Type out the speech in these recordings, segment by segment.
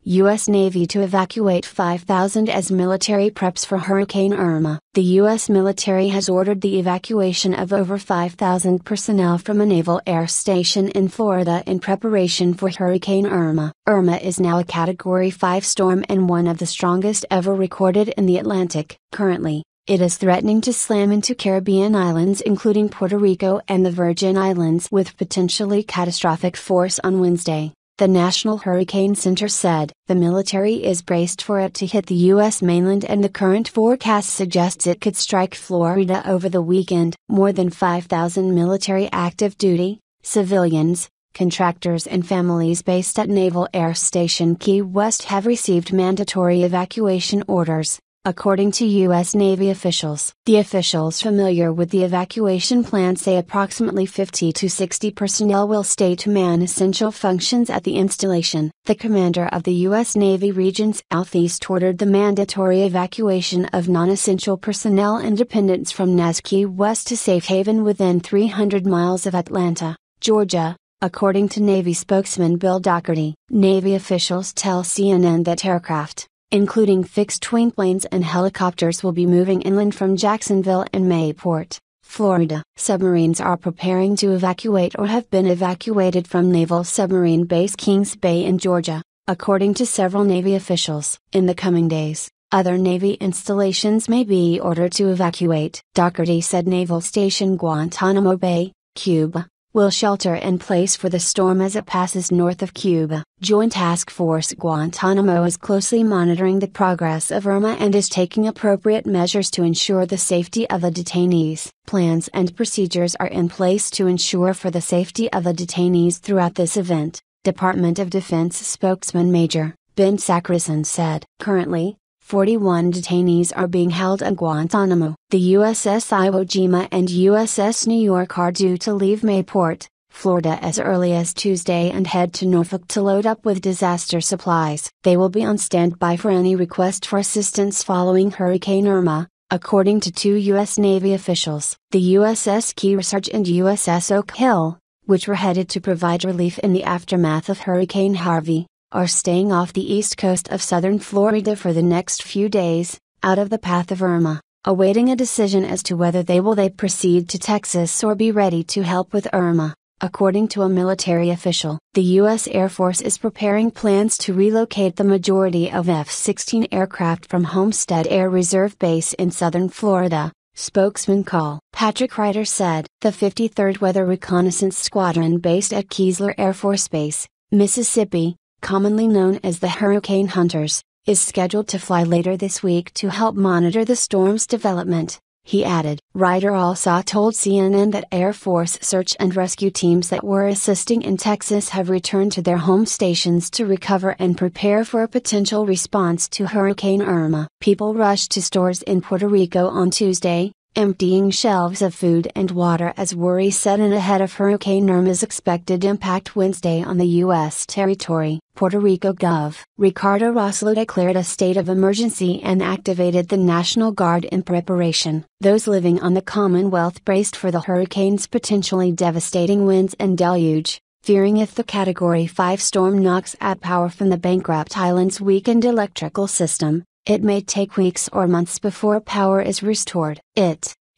U.S. Navy to evacuate 5,000 as military preps for Hurricane Irma. The U.S. military has ordered the evacuation of over 5,000 personnel from a Naval Air Station in Florida in preparation for Hurricane Irma. Irma is now a Category 5 storm and one of the strongest ever recorded in the Atlantic. Currently, it is threatening to slam into Caribbean islands including Puerto Rico and the Virgin Islands with potentially catastrophic force on Wednesday. The National Hurricane Center said, the military is braced for it to hit the U.S. mainland and the current forecast suggests it could strike Florida over the weekend. More than 5,000 military active duty, civilians, contractors and families based at Naval Air Station Key West have received mandatory evacuation orders, according to U.S. Navy officials. The officials familiar with the evacuation plan say approximately 50 to 60 personnel will stay to man essential functions at the installation. The commander of the U.S. Navy Region Southeast ordered the mandatory evacuation of non-essential personnel and dependents from NAS Key West to safe haven within 300 miles of Atlanta, Georgia, according to Navy spokesman Bill Doherty. Navy officials tell CNN that aircraft, including fixed-wing planes and helicopters, will be moving inland from Jacksonville and Mayport, Florida. Submarines are preparing to evacuate or have been evacuated from Naval Submarine Base Kings Bay in Georgia, according to several Navy officials. In the coming days, other Navy installations may be ordered to evacuate. Doherty said Naval Station Guantanamo Bay, Cuba, will shelter in place for the storm as it passes north of Cuba. Joint Task Force Guantanamo is closely monitoring the progress of Irma and is taking appropriate measures to ensure the safety of the detainees. Plans and procedures are in place to ensure for the safety of the detainees throughout this event, Department of Defense spokesman Major Ben Sacrison said. Currently, 41 detainees are being held at Guantanamo. The USS Iwo Jima and USS New York are due to leave Mayport, Florida as early as Tuesday and head to Norfolk to load up with disaster supplies. They will be on standby for any request for assistance following Hurricane Irma, according to two U.S. Navy officials. The USS Kearsarge and USS Oak Hill, which were headed to provide relief in the aftermath of Hurricane Harvey, are staying off the east coast of southern Florida for the next few days, out of the path of Irma, awaiting a decision as to whether they will proceed to Texas or be ready to help with Irma, according to a military official. The U.S. Air Force is preparing plans to relocate the majority of F-16 aircraft from Homestead Air Reserve Base in southern Florida, spokesman Carl Patrick Ryder said. The 53rd Weather Reconnaissance Squadron based at Keesler Air Force Base, Mississippi, commonly known as the Hurricane Hunters, is scheduled to fly later this week to help monitor the storm's development, he added. Ryder also told CNN that Air Force search and rescue teams that were assisting in Texas have returned to their home stations to recover and prepare for a potential response to Hurricane Irma. People rushed to stores in Puerto Rico on Tuesday, emptying shelves of food and water as worry set in ahead of Hurricane Irma's expected impact Wednesday on the U.S. territory. Puerto Rico Gov. Ricardo Rossello declared a state of emergency and activated the National Guard in preparation. Those living on the Commonwealth braced for the hurricane's potentially devastating winds and deluge, fearing if the Category 5 storm knocks out power from the bankrupt island's weakened electrical system, it may take weeks or months before power is restored.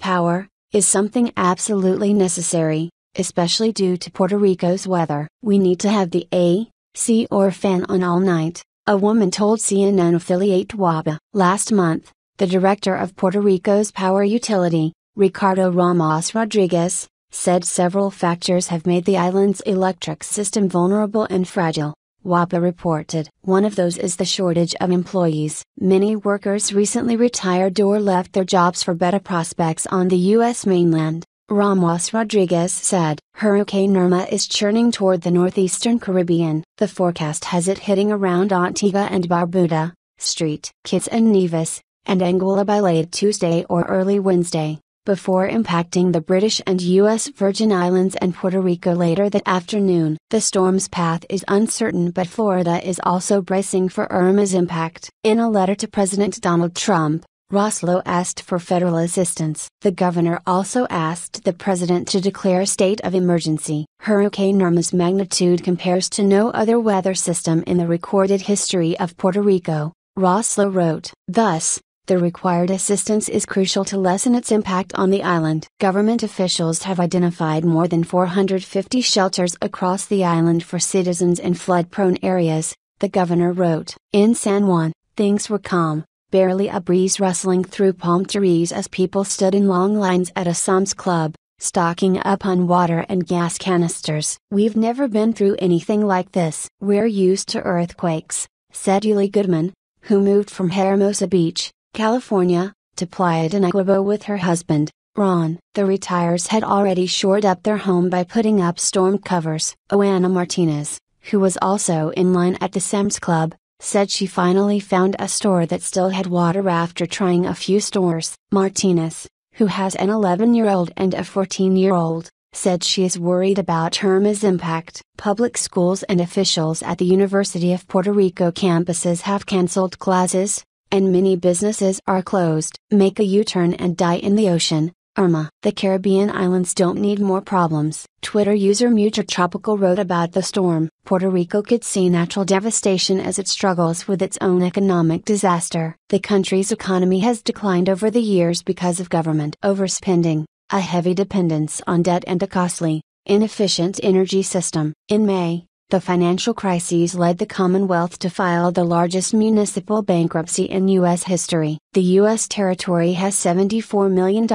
Power, is something absolutely necessary, especially due to Puerto Rico's weather. We need to have the AC or fan on all night, a woman told CNN affiliate WAPA. Last month, the director of Puerto Rico's power utility, Ricardo Ramos Rodriguez, said several factors have made the island's electric system vulnerable and fragile. WAPA reported. One of those is the shortage of employees. Many workers recently retired or left their jobs for better prospects on the U.S. mainland, Ramos Rodriguez said. Hurricane Irma is churning toward the northeastern Caribbean. The forecast has it hitting around Antigua and Barbuda, St. Kitts and Nevis, and Anguilla by late Tuesday or early Wednesday, before impacting the British and U.S. Virgin Islands and Puerto Rico later that afternoon. The storm's path is uncertain, but Florida is also bracing for Irma's impact. In a letter to President Donald Trump, Roslo asked for federal assistance. The governor also asked the president to declare a state of emergency. Hurricane Irma's magnitude compares to no other weather system in the recorded history of Puerto Rico, Roslo wrote. Thus, the required assistance is crucial to lessen its impact on the island. Government officials have identified more than 450 shelters across the island for citizens in flood-prone areas, the governor wrote. In San Juan, things were calm, barely a breeze rustling through palm trees as people stood in long lines at a Sam's Club, stocking up on water and gas canisters. We've never been through anything like this. We're used to earthquakes, said Julie Goodman, who moved from Hermosa Beach, California, to Playa de Naguabo with her husband, Ron. The retirees had already shored up their home by putting up storm covers. Oana Martinez, who was also in line at the Sam's Club, said she finally found a store that still had water after trying a few stores. Martinez, who has an 11-year-old and a 14-year-old, said she is worried about Irma's impact. Public schools and officials at the University of Puerto Rico campuses have canceled classes, and many businesses are closed. Make a U-turn and die in the ocean, Irma. The Caribbean islands don't need more problems. Twitter user Tropical wrote about the storm. Puerto Rico could see natural devastation as it struggles with its own economic disaster. The country's economy has declined over the years because of government overspending, a heavy dependence on debt and a costly, inefficient energy system. In May, the financial crises led the Commonwealth to file the largest municipal bankruptcy in U.S. history. The U.S. territory has $74 million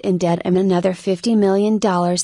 in debt and another $50 million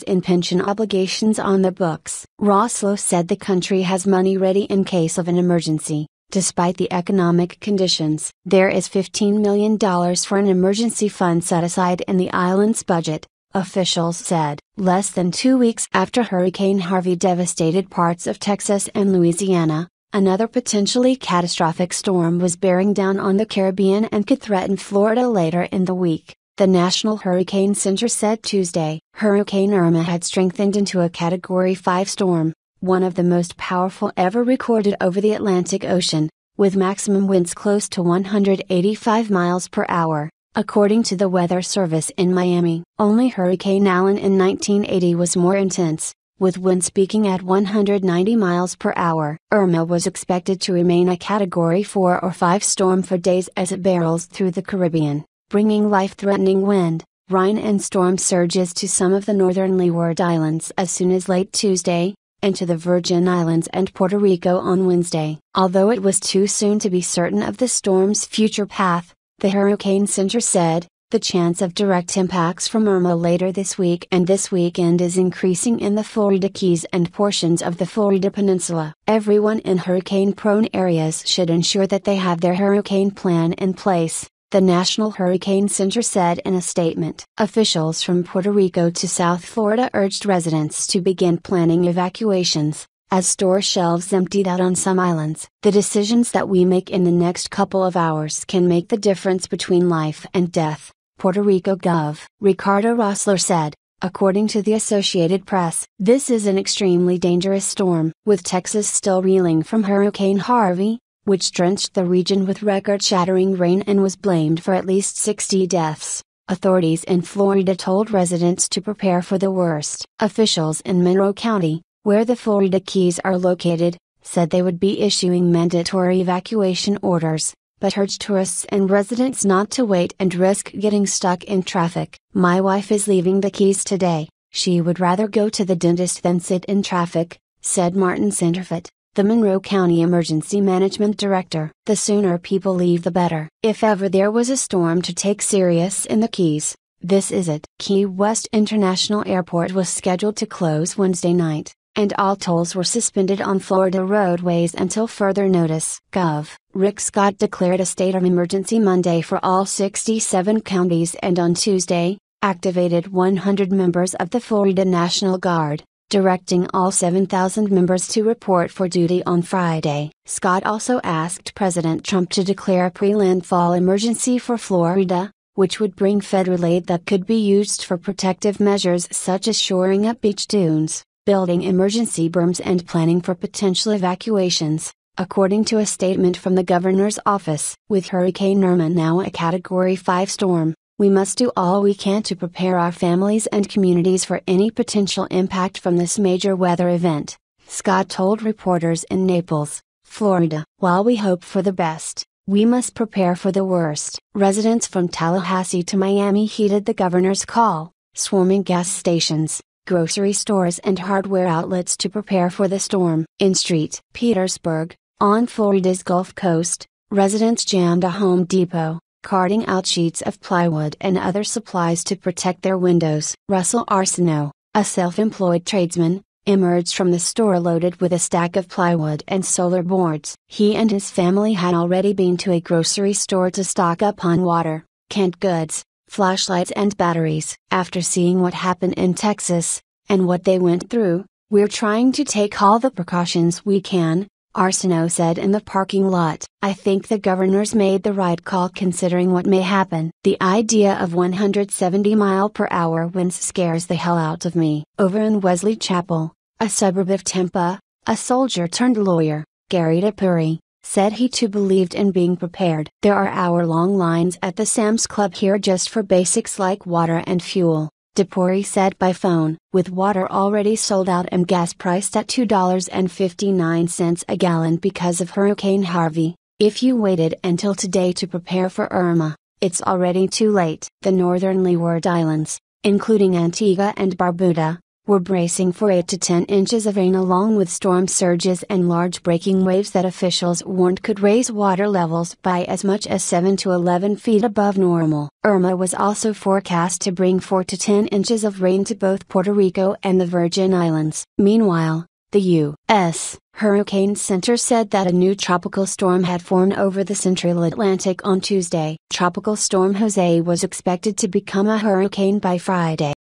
in pension obligations on the books. Roslo said the country has money ready in case of an emergency, despite the economic conditions. There is $15 million for an emergency fund set aside in the island's budget, officials said. Less than 2 weeks after Hurricane Harvey devastated parts of Texas and Louisiana, another potentially catastrophic storm was bearing down on the Caribbean and could threaten Florida later in the week, the National Hurricane Center said Tuesday. Hurricane Irma had strengthened into a Category 5 storm, one of the most powerful ever recorded over the Atlantic Ocean, with maximum winds close to 185 miles per hour. According to the Weather Service in Miami, only Hurricane Allen in 1980 was more intense, with winds peaking at 190 miles per hour. Irma was expected to remain a Category 4 or 5 storm for days as it barrels through the Caribbean, bringing life-threatening wind, rain and storm surges to some of the northern Leeward Islands as soon as late Tuesday, and to the Virgin Islands and Puerto Rico on Wednesday. Although it was too soon to be certain of the storm's future path, the Hurricane Center said, the chance of direct impacts from Irma later this week and this weekend is increasing in the Florida Keys and portions of the Florida Peninsula. Everyone in hurricane-prone areas should ensure that they have their hurricane plan in place, the National Hurricane Center said in a statement. Officials from Puerto Rico to South Florida urged residents to begin planning evacuations, as store shelves emptied out on some islands. The decisions that we make in the next couple of hours can make the difference between life and death, Puerto Rico Gov. Ricardo Rosler said, according to the Associated Press. This is an extremely dangerous storm. With Texas still reeling from Hurricane Harvey, which drenched the region with record-shattering rain and was blamed for at least 60 deaths, authorities in Florida told residents to prepare for the worst. Officials in Monroe County, where the Florida Keys are located, said they would be issuing mandatory evacuation orders, but urged tourists and residents not to wait and risk getting stuck in traffic. My wife is leaving the Keys today. She would rather go to the dentist than sit in traffic, said Martin Centerfoot, the Monroe County Emergency Management Director. The sooner people leave the better. If ever there was a storm to take serious in the Keys, this is it. Key West International Airport was scheduled to close Wednesday night, and all tolls were suspended on Florida roadways until further notice. Gov. Rick Scott declared a state of emergency Monday for all 67 counties and on Tuesday, activated 100 members of the Florida National Guard, directing all 7,000 members to report for duty on Friday. Scott also asked President Trump to declare a pre-landfall emergency for Florida, which would bring federal aid that could be used for protective measures such as shoring up beach dunes, building emergency berms and planning for potential evacuations, according to a statement from the governor's office. With Hurricane Irma now a Category 5 storm, we must do all we can to prepare our families and communities for any potential impact from this major weather event, Scott told reporters in Naples, Florida. While we hope for the best, we must prepare for the worst. Residents from Tallahassee to Miami heeded the governor's call, swarming gas stations, grocery stores and hardware outlets to prepare for the storm. In St. Petersburg, on Florida's Gulf Coast, residents jammed a Home Depot, carting out sheets of plywood and other supplies to protect their windows. Russell Arsenault, a self-employed tradesman, emerged from the store loaded with a stack of plywood and solar boards. He and his family had already been to a grocery store to stock up on water, canned goods, flashlights and batteries. After seeing what happened in Texas, and what they went through, we're trying to take all the precautions we can, Arsenault said in the parking lot. I think the governor's made the right call considering what may happen. The idea of 170-mile-per-hour winds scares the hell out of me. Over in Wesley Chapel, a suburb of Tampa, a soldier-turned-lawyer, Gary DePuri, said he too believed in being prepared. There are hour-long lines at the Sam's Club here just for basics like water and fuel, DePuri said by phone. With water already sold out and gas priced at $2.59 a gallon because of Hurricane Harvey, if you waited until today to prepare for Irma, it's already too late. The northern Leeward Islands, including Antigua and Barbuda, were bracing for 8 to 10 inches of rain along with storm surges and large breaking waves that officials warned could raise water levels by as much as 7 to 11 feet above normal. Irma was also forecast to bring 4 to 10 inches of rain to both Puerto Rico and the Virgin Islands. Meanwhile, the U.S. Hurricane Center said that a new tropical storm had formed over the central Atlantic on Tuesday. Tropical Storm Jose was expected to become a hurricane by Friday.